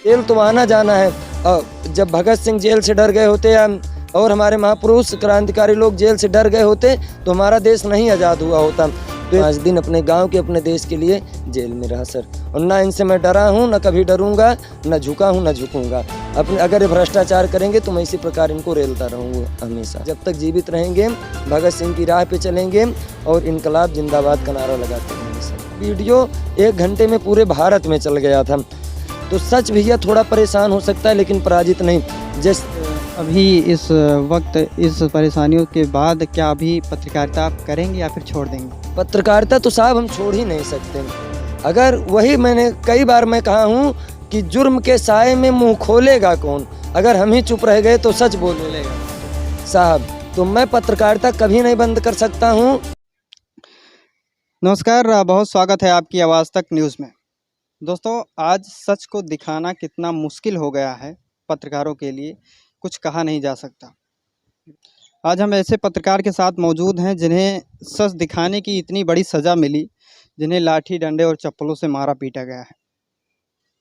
Jail तो आना जाना है। जब भगत सिंह जेल से डर गए होते और हमारे महापुरुष क्रांतिकारी लोग जेल से डर गए होते तो हमारा देश नहीं आज़ाद हुआ होता। तो 5 दिन अपने गांव के अपने देश के लिए जेल में रहा सर, और ना इनसे मैं डरा हूं, ना कभी डरूंगा, ना झुका हूं, ना झुकूंगा। अपने अगर ये भ्रष्टाचार करेंगे तो मैं इसी प्रकार इनको रेलता रहूंगा हमेशा। जब तक जीवित रहेंगे भगत सिंह की राह पे चलेंगे और इनकलाब जिंदाबाद का नारा लगाते रहेंगे सर। वीडियो 1 घंटे में पूरे भारत में चल गया था। तो सच भैया थोड़ा परेशान हो सकता है लेकिन पराजित नहीं। अभी इस वक्त इस परेशानियों के बाद क्या अभी पत्रकारिता आप करेंगे या फिर छोड़ देंगे? पत्रकारिता तो साहब हम छोड़ ही नहीं सकते। अगर वही मैंने कई बार मैं कहा हूँ कि जुर्म के साए में मुंह खोलेगा कौन, अगर हम ही चुप रह गए तो सच बोलेगा साहब। तो मैं पत्रकारिता कभी नहीं बंद कर सकता हूँ। नमस्कार, बहुत स्वागत है आपकी आवाज़ तक न्यूज़ में। दोस्तों, आज सच को दिखाना कितना मुश्किल हो गया है पत्रकारों के लिए, कुछ कहा नहीं जा सकता। आज हम ऐसे पत्रकार के साथ मौजूद हैं जिन्हें सच दिखाने की इतनी बड़ी सज़ा मिली, जिन्हें लाठी डंडे और चप्पलों से मारा पीटा गया है।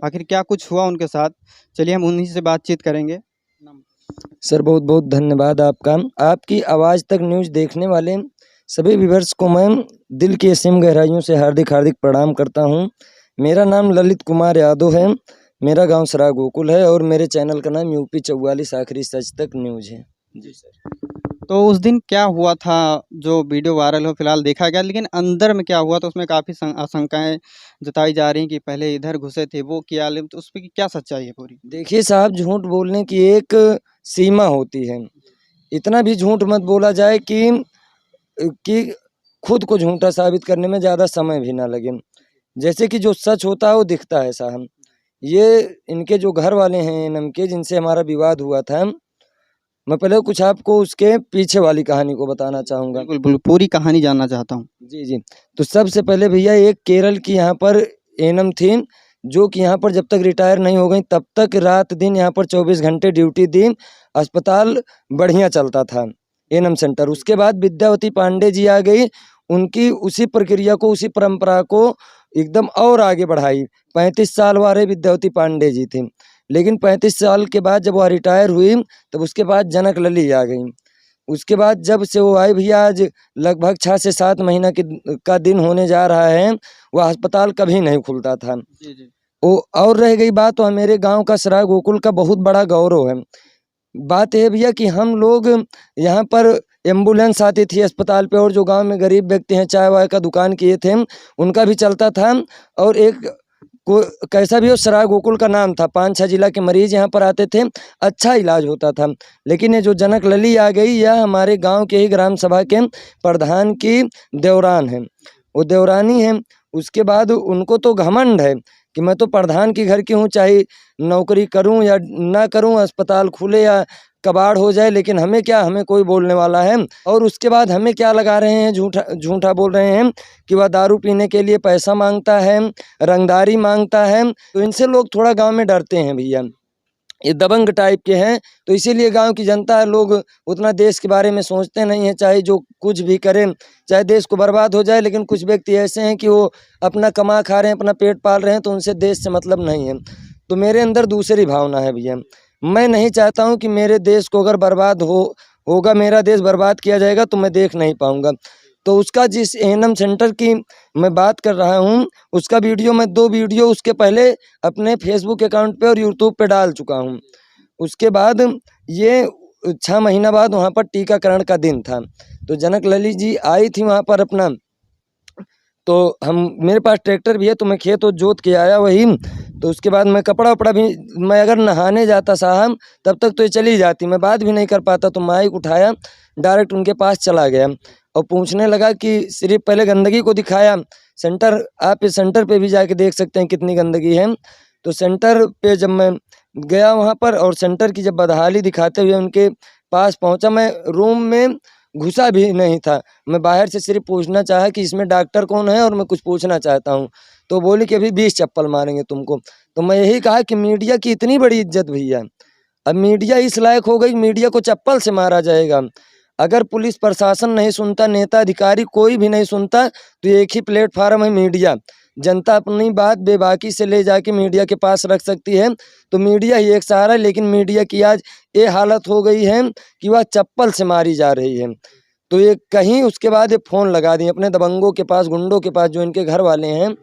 आखिर क्या कुछ हुआ उनके साथ, चलिए हम उन्हीं से बातचीत करेंगे। सर बहुत बहुत धन्यवाद आपका। आपकी आवाज़ तक न्यूज़ देखने वाले सभी व्यूअर्स को मैं दिल की असीम गहराइयों से हार्दिक हार्दिक प्रणाम करता हूं। मेरा नाम ललित कुमार यादव है, मेरा गांव सराय गोकुल है और मेरे चैनल का नाम यूपी 44 आखिरी सच तक न्यूज़ है। जी सर। तो उस दिन क्या हुआ था जो वीडियो वायरल हो फिलहाल देखा गया, लेकिन अंदर में क्या हुआ तो उसमें काफ़ी आशंकाएं जताई जा रही हैं कि पहले इधर घुसे थे वो किया, तो उस पर क्या सच्चाई है पूरी? देखिए साहब, झूठ बोलने की एक सीमा होती है। इतना भी झूठ मत बोला जाए कि खुद को झूठा साबित करने में ज़्यादा समय भी ना लगे। जैसे कि जो सच होता है वो दिखता है साहब। ये इनके जो घर वाले हैं एनम के, जिनसे हमारा विवाद हुआ था, मैं पहले कुछ आपको उसके पीछे वाली कहानी को बताना चाहूँगा। बिल्कुल, पूरी कहानी जानना चाहता हूँ। जी जी। तो सबसे पहले भैया एक केरल की यहाँ पर एनम थी, जो कि यहाँ पर जब तक रिटायर नहीं हो गई तब तक रात दिन यहाँ पर 24 घंटे ड्यूटी दी। अस्पताल बढ़िया चलता था, एनम सेंटर। उसके बाद विद्यावती पांडे जी आ गई, उनकी उसी प्रक्रिया को, उसी परंपरा को एकदम और आगे बढ़ाई। 35 साल वाले विद्यावती पांडे जी थी, लेकिन 35 साल के बाद जब वह रिटायर हुई तब उसके बाद जनक लली आ गई। उसके बाद जब से वो आई भैया, आज लगभग 6 से 7 महीना का दिन होने जा रहा है, वह अस्पताल कभी नहीं खुलता था। जी जी। और रह गई बात, तो मेरे गांव का सराय गोकुल का बहुत बड़ा गौरव है। बात यह भैया कि हम लोग यहाँ पर एम्बुलेंस आती थी अस्पताल पे, और जो गांव में गरीब व्यक्ति हैं चाय वाय का दुकान किए थे उनका भी चलता था। और एक को कैसा भी हो, सराय गोकुल का नाम था। 5-6 जिला के मरीज यहाँ पर आते थे, अच्छा इलाज होता था। लेकिन ये जो जनक लली आ गई, यह हमारे गांव के ही ग्राम सभा के प्रधान की देवरान है, वो देवरानी है। उसके बाद उनको तो घमंड है कि मैं तो प्रधान की घर की हूँ, चाहे नौकरी करूँ या ना करूँ, अस्पताल खुले या कबाड़ हो जाए, लेकिन हमें क्या, हमें कोई बोलने वाला है। और उसके बाद हमें क्या लगा रहे हैं, झूठा बोल रहे हैं कि वह दारू पीने के लिए पैसा मांगता है, रंगदारी मांगता है। तो इनसे लोग थोड़ा गांव में डरते हैं भैया, ये दबंग टाइप के हैं। तो इसीलिए गांव की जनता, लोग उतना देश के बारे में सोचते नहीं है, चाहे जो कुछ भी करें, चाहे देश को बर्बाद हो जाए। लेकिन कुछ व्यक्ति ऐसे हैं कि वो अपना कमा खा रहे हैं, अपना पेट पाल रहे हैं, तो उनसे देश से मतलब नहीं है। तो मेरे अंदर दूसरी भावना है भैया, मैं नहीं चाहता हूँ कि मेरे देश को अगर बर्बाद होगा, मेरा देश बर्बाद किया जाएगा तो मैं देख नहीं पाऊँगा। तो उसका जिस एएनएम सेंटर की मैं बात कर रहा हूँ, उसका वीडियो मैं 2 वीडियो उसके पहले अपने फेसबुक अकाउंट पे और यूट्यूब पे डाल चुका हूँ। उसके बाद ये 6 महीना बाद वहाँ पर टीकाकरण का दिन था, तो जनक लली जी आई थी वहाँ पर अपना। तो मेरे पास ट्रैक्टर भी है, तो मैं खेत जोत के आया वही। तो उसके बाद मैं कपड़ा वपड़ा भी, मैं अगर नहाने जाता साहब तब तक तो ये चली जाती, मैं बात भी नहीं कर पाता। तो माइक उठाया, डायरेक्ट उनके पास चला गया और पूछने लगा कि सिर्फ पहले गंदगी को दिखाया सेंटर, आप इस सेंटर पे भी जाके देख सकते हैं कितनी गंदगी है। तो सेंटर पे जब मैं गया वहाँ पर, और सेंटर की जब बदहाली दिखाते हुए उनके पास पहुँचा, मैं रूम में घुसा भी नहीं था, मैं बाहर से सिर्फ पूछना चाहा कि इसमें डॉक्टर कौन है और मैं कुछ पूछना चाहता हूँ। तो बोली कि अभी 20 चप्पल मारेंगे तुमको। तो मैं यही कहा कि मीडिया की इतनी बड़ी इज्जत भैया, अब मीडिया इस लायक हो गई, मीडिया को चप्पल से मारा जाएगा। अगर पुलिस प्रशासन नहीं सुनता, नेता अधिकारी कोई भी नहीं सुनता, तो एक ही प्लेटफार्म है मीडिया, जनता अपनी बात बेबाकी से ले जाके मीडिया के पास रख सकती है, तो मीडिया ही एक सहारा है। लेकिन मीडिया की आज ये हालत हो गई है कि वह चप्पल से मारी जा रही है। तो ये कहीं उसके बाद ये फ़ोन लगा दिए अपने दबंगों के पास, गुंडों के पास, जो इनके घर वाले हैं।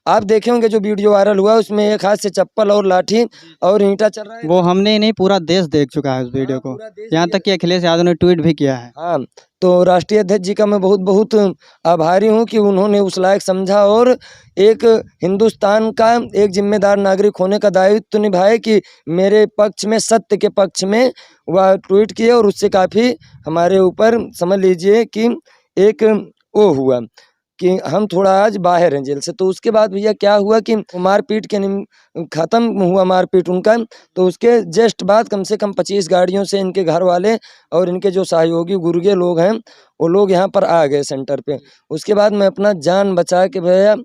आप देखे होंगे जो वीडियो वायरल हुआ, उसमें एक हाथ से चप्पल और लाठी और ईंटा चल रहा है। वो हमने नहीं, पूरा देश देख चुका है उस वीडियो को, पूरा देश यहाँ तक कि अखिलेश यादव ने ट्वीट भी किया है। हाँ, तो राष्ट्रीय अध्यक्ष जी का मैं बहुत बहुत आभारी हूँ कि उन्होंने उस लायक समझा और एक हिंदुस्तान का एक जिम्मेदार नागरिक होने का दायित्व निभाए कि मेरे पक्ष में, सत्य के पक्ष में वह ट्वीट किए। और उससे काफ़ी हमारे ऊपर समझ लीजिए कि एक वो हुआ कि हम थोड़ा आज बाहर हैं जेल से। तो उसके बाद भैया क्या हुआ कि मारपीट के ख़त्म हुआ मारपीट उनका। तो उसके जस्ट बाद कम से कम 25 गाड़ियों से इनके घर वाले और इनके जो सहयोगी गुर्गे लोग हैं, वो लोग यहाँ पर आ गए सेंटर पे। उसके बाद मैं अपना जान बचा के भैया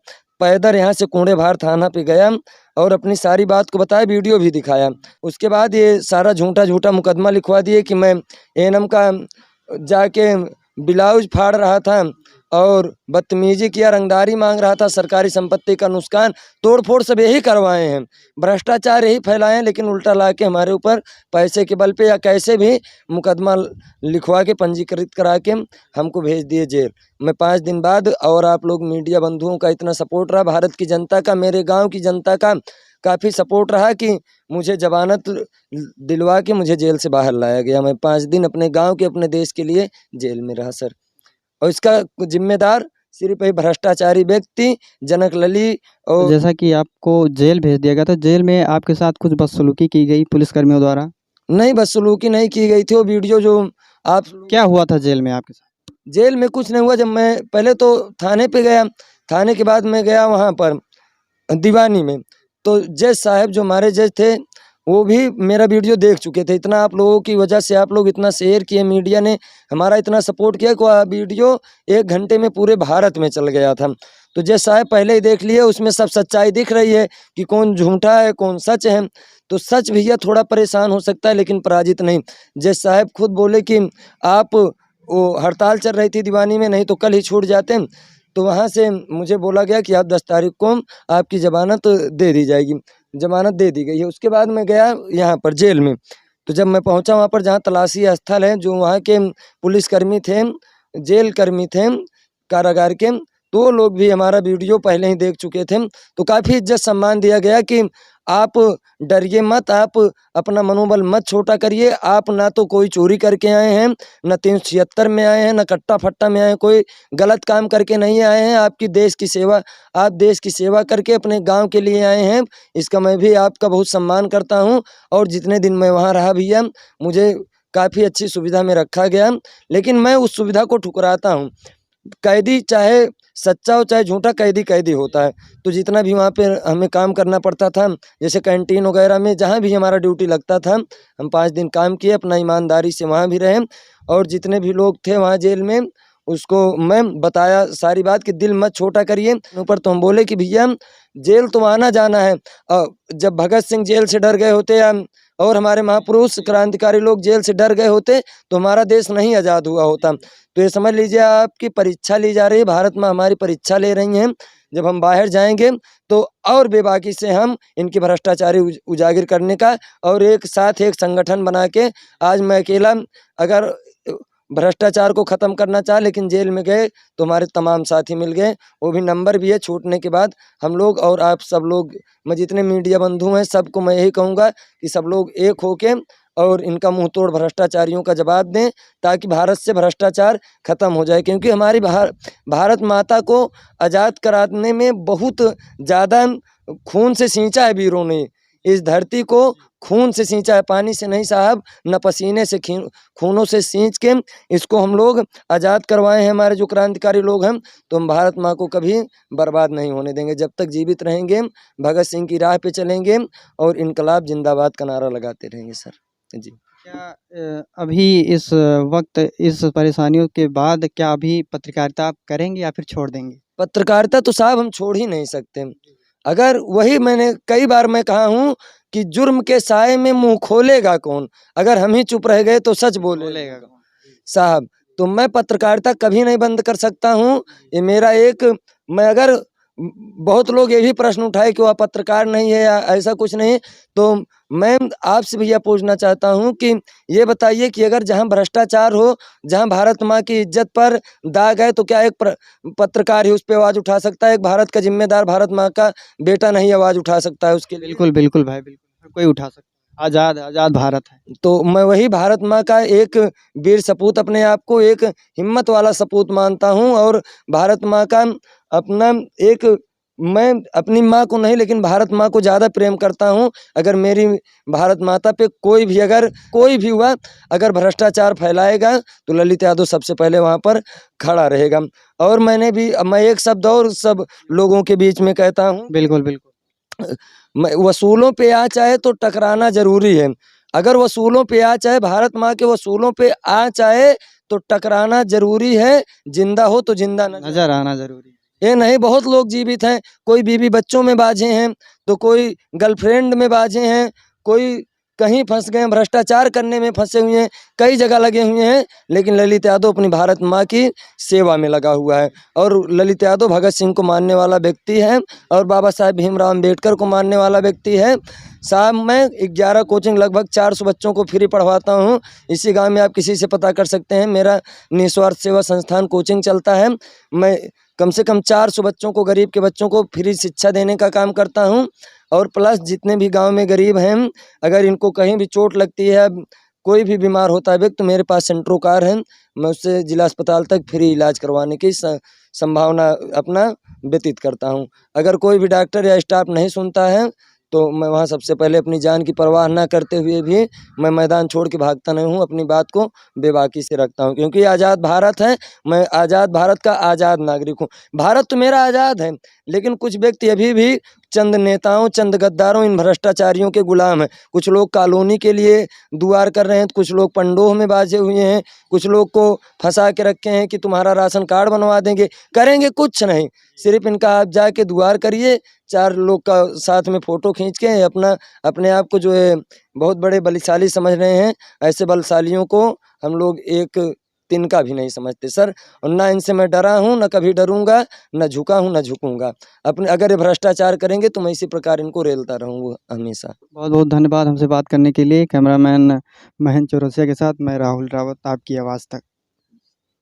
पैदल यहाँ से कुंडेभार थाना पे गया और अपनी सारी बात को बताया, वीडियो भी दिखाया। उसके बाद ये सारा झूठा मुकदमा लिखवा दिए कि मैं एएनएम का जाके ब्लाउज फाड़ रहा था और बदतमीजी किया, रंगदारी मांग रहा था, सरकारी संपत्ति का नुकसान, तोड़फोड़ सब यही करवाए हैं, भ्रष्टाचार यही फैलाए हैं। लेकिन उल्टा ला के हमारे ऊपर पैसे के बल पे या कैसे भी मुकदमा लिखवा के पंजीकृत करा के हमको भेज दिए जेल में 5 दिन बाद। और आप लोग मीडिया बंधुओं का इतना सपोर्ट रहा, भारत की जनता का, मेरे गाँव की जनता का काफ़ी सपोर्ट रहा कि मुझे जमानत दिलवा के मुझे जेल से बाहर लाया गया। मैं 5 दिन अपने गाँव के, अपने देश के लिए जेल में रहा सर। और इसका जिम्मेदार सिर्फ एक भ्रष्टाचारी व्यक्ति जनक लली। और जैसा कि आपको जेल भेज दिया गया, तो जेल में आपके साथ कुछ बदसलूकी की गई पुलिसकर्मियों द्वारा? नहीं, बदसलूकी नहीं की गई थी। वो वीडियो जो आप, क्या हुआ था जेल में आपके साथ? जेल में कुछ नहीं हुआ। जब मैं पहले तो थाने पे गया, थाने के बाद मैं गया वहाँ पर दीवानी में। तो जज साहब जो हमारे जज थे, वो भी मेरा वीडियो देख चुके थे। इतना आप लोगों की वजह से, आप लोग इतना शेयर किए, मीडिया ने हमारा इतना सपोर्ट किया कि वह वीडियो 1 घंटे में पूरे भारत में चल गया था। तो जज साहब पहले ही देख लिए, उसमें सब सच्चाई दिख रही है कि कौन झूठा है, कौन सच है। तो सच भैया थोड़ा परेशान हो सकता है, लेकिन पराजित नहीं। जज साहब खुद बोले कि आप, वो हड़ताल चल रही थी दीवानी में, नहीं तो कल ही छूट जाते। तो वहाँ से मुझे बोला गया कि आप 10 तारीख को आपकी ज़मानत दे दी जाएगी। ज़मानत दे दी गई है। उसके बाद मैं गया यहाँ पर जेल में। तो जब मैं पहुँचा वहाँ पर, जहाँ तलाशी स्थल है, जो वहाँ के पुलिसकर्मी थे, जेल कर्मी थे, कारागार के, तो वो लोग भी हमारा वीडियो पहले ही देख चुके थे। तो काफ़ी इज्जत सम्मान दिया गया कि आप डरिए मत, आप अपना मनोबल मत छोटा करिए। आप ना तो कोई चोरी करके आए हैं, न 376 में आए हैं, न कट्टा फट्टा में आए हैं, कोई गलत काम करके नहीं आए हैं। आपकी देश की सेवा, आप देश की सेवा करके अपने गांव के लिए आए हैं। इसका मैं भी आपका बहुत सम्मान करता हूं। और जितने दिन मैं वहां रहा भैया, मुझे काफ़ी अच्छी सुविधा में रखा गया। लेकिन मैं उस सुविधा को ठुकराता हूँ। कैदी चाहे सच्चा हो चाहे झूठा, कैदी कैदी होता है। तो जितना भी वहाँ पे हमें काम करना पड़ता था, जैसे कैंटीन वगैरह में, जहाँ भी हमारा ड्यूटी लगता था, हम 5 दिन काम किए, अपना ईमानदारी से वहाँ भी रहे। और जितने भी लोग थे वहाँ जेल में, उसको मैं बताया सारी बात कि दिल मत छोटा करिए। ऊपर तो हम बोले कि भैया जेल तो आना जाना है। जब भगत सिंह जेल से डर गए होते, या और हमारे महापुरुष क्रांतिकारी लोग जेल से डर गए होते, तो हमारा देश नहीं आज़ाद हुआ होता। तो ये समझ लीजिए आपकी परीक्षा ली जा रही है, भारत में हमारी परीक्षा ले रही हैं। जब हम बाहर जाएंगे तो और बेबाकी से हम इनकी भ्रष्टाचारी उजागर करने का, और एक साथ एक संगठन बना के, आज मैं अकेला अगर भ्रष्टाचार को ख़त्म करना चाहे, लेकिन जेल में गए तो हमारे तमाम साथी मिल गए। वो भी नंबर भी है, छूटने के बाद हम लोग और आप सब लोग, मैं जितने मीडिया बंधु हैं सबको मैं यही कहूँगा कि सब लोग एक होके और इनका मुंह तोड़ भ्रष्टाचारियों का जवाब दें, ताकि भारत से भ्रष्टाचार खत्म हो जाए। क्योंकि हमारी भारत माता को आज़ाद कराने में बहुत ज़्यादा खून से सींचा है वीरों ने। इस धरती को खून से सींचा है, पानी से नहीं साहब, न पसीने से, खूनों से सींच के इसको हम लोग आज़ाद करवाए हैं, हमारे जो क्रांतिकारी लोग हैं। तो हम भारत माँ को कभी बर्बाद नहीं होने देंगे। जब तक जीवित रहेंगे, भगत सिंह की राह पे चलेंगे और इनकलाब जिंदाबाद का नारा लगाते रहेंगे सर जी। क्या अभी इस वक्त, इस परेशानियों के बाद, क्या अभी पत्रकारिता आप करेंगे या फिर छोड़ देंगे? पत्रकारिता तो साहब हम छोड़ ही नहीं सकते। अगर वही मैंने कई बार मैं कहा हूँ कि जुर्म के साए में मुंह खोलेगा कौन, अगर हम ही चुप रह गए तो सच बोलेगा कौन साहब। तो मैं पत्रकारिता कभी नहीं बंद कर सकता हूँ। ये मेरा एक, मैं अगर बहुत लोग ये भी प्रश्न उठाए कि वह पत्रकार नहीं है या ऐसा कुछ नहीं। तो मैं आपसे भैया पूछना चाहता हूँ कि ये बताइए कि अगर जहाँ भ्रष्टाचार हो, जहाँ भारत माँ की इज्जत पर दाग है, तो क्या एक पत्रकार ही उस पे आवाज़ उठा सकता है? एक भारत का जिम्मेदार भारत माँ का बेटा नहीं आवाज़ उठा सकता है उसके लिए? बिल्कुल, बिल्कुल भाई, बिल्कुल। हर कोई उठा सकता है। आज़ाद आज़ाद भारत है। तो मैं वही भारत माँ का एक वीर सपूत, अपने आप को एक हिम्मत वाला सपूत मानता हूँ, और भारत माँ का अपना एक, मैं अपनी माँ को नहीं लेकिन भारत माँ को ज़्यादा प्रेम करता हूँ। अगर मेरी भारत माता पे कोई भी, अगर कोई भी हुआ, अगर भ्रष्टाचार फैलाएगा, तो ललित यादव सबसे पहले वहाँ पर खड़ा रहेगा। और मैं एक शब्द और सब लोगों के बीच में कहता हूँ, बिल्कुल, बिल्कुल। वसूलों पे आ चाहे तो टकराना जरूरी है। अगर वसूलों पे आ चाहे, भारत माँ के वसूलों पे आ चाहे तो टकराना जरूरी है। जिंदा हो तो जिंदा नज़र आना ज़रूरी है। ये नहीं, बहुत लोग जीवित हैं, कोई बीवी बच्चों में बाझे हैं, तो कोई गर्लफ्रेंड में बाझे हैं, कोई कहीं फंस गए हैं, भ्रष्टाचार करने में फंसे हुए हैं, कई जगह लगे हुए हैं, लेकिन ललित यादव अपनी भारत माँ की सेवा में लगा हुआ है। और ललित यादव भगत सिंह को मानने वाला व्यक्ति है, और बाबा साहेब भीमराव अम्बेडकर को मानने वाला व्यक्ति है। साहब, मैं 11 कोचिंग लगभग 400 बच्चों को फ्री पढ़वाता हूँ। इसी गांव में आप किसी से पता कर सकते हैं, मेरा निस्वार्थ सेवा संस्थान कोचिंग चलता है। मैं कम से कम 400 बच्चों को, गरीब के बच्चों को फ्री शिक्षा देने का काम करता हूँ। और प्लस जितने भी गांव में गरीब हैं, अगर इनको कहीं भी चोट लगती है, कोई भी बीमार होता है व्यक्ति, तो मेरे पास सेंट्रो कार है, मैं उससे जिला अस्पताल तक फ्री इलाज करवाने की संभावना अपना व्यतीत करता हूँ। अगर कोई भी डॉक्टर या स्टाफ नहीं सुनता है, तो मैं वहाँ सबसे पहले अपनी जान की परवाह ना करते हुए भी मैं मैदान छोड़ के भागता नहीं हूँ, अपनी बात को बेबाकी से रखता हूँ, क्योंकि आज़ाद भारत है, मैं आज़ाद भारत का आज़ाद नागरिक हूँ। भारत तो मेरा आज़ाद है, लेकिन कुछ व्यक्ति अभी भी चंद नेताओं, चंद गद्दारों, इन भ्रष्टाचारियों के गुलाम हैं। कुछ लोग कॉलोनी के लिए दुआर कर रहे हैं, तो कुछ लोग पंडोह में बाजे हुए हैं, कुछ लोग को फंसा के रखे हैं कि तुम्हारा राशन कार्ड बनवा देंगे। करेंगे कुछ नहीं, सिर्फ इनका आप जाके दुआर करिए, 4 लोग का साथ में फ़ोटो खींच के अपना, अपने आप को जो है बहुत बड़े बलशाली समझ रहे हैं। ऐसे बलशालियों को हम लोग एक तिनका भी नहीं समझते सर, और ना इनसे मैं डरा हूँ, ना कभी डरूँगा, ना झुका हूँ, ना झुकूँगा। अपने अगर ये भ्रष्टाचार करेंगे तो मैं इसी प्रकार इनको रेलता रहूँगा हमेशा। बहुत-बहुत धन्यवाद हमसे बात करने के लिए। कैमरामैन महेंद्र चौरसिया के साथ मैं राहुल रावत, आपकी आवाज़ तक।